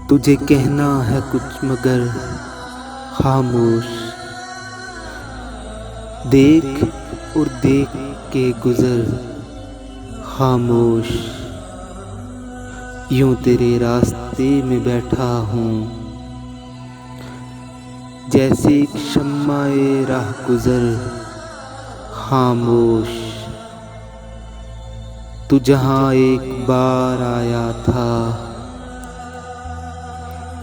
तुझे कहना है कुछ मगर खामोश। देख और देख के गुजर खामोश। यूं तेरे रास्ते में बैठा हूँ, जैसे एक शम्माए राह गुजर खामोश। तू जहाँ एक बार आया था,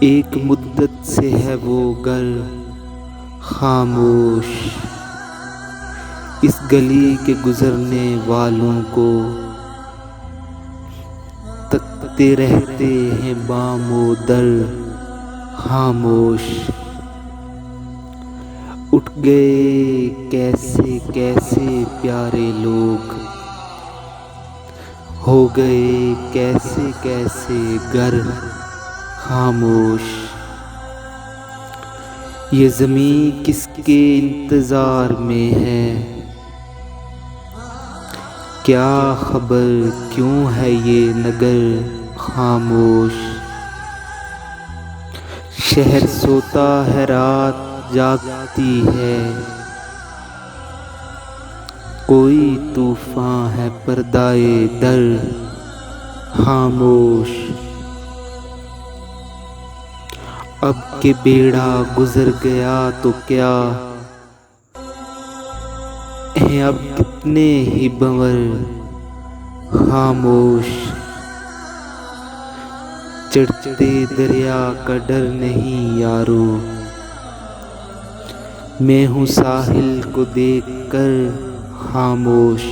एक मुद्दत से है वो घर खामोश। इस गली के गुजरने वालों को तकते रहते हैं बामो दर खामोश। उठ गए कैसे कैसे प्यारे लोग, हो गए कैसे कैसे घर खामोश। ये ज़मीं किसके इंतज़ार में है, क्या खबर क्यों है ये नगर खामोश। शहर सोता है रात जागती है, कोई तूफान है पर्दाए दर खामोश। अब के बेड़ा गुजर गया तो क्या हैं अब कितने ही बंवर खामोश। चढ़ते दरिया का डर नहीं यारो, मैं हूँ साहिल को देख कर खामोश।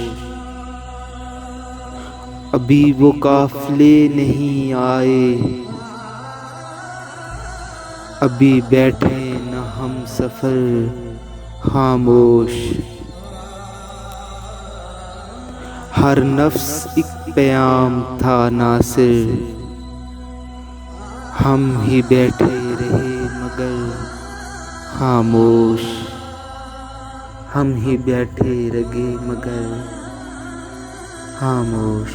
अभी वो काफिले नहीं आए, अभी बैठे न हम सफर खामोश। हर नफ्स एक प्याम था नासिर, हम ही बैठे रहे मगर खामोश। हम ही बैठे रहे मगर खामोश।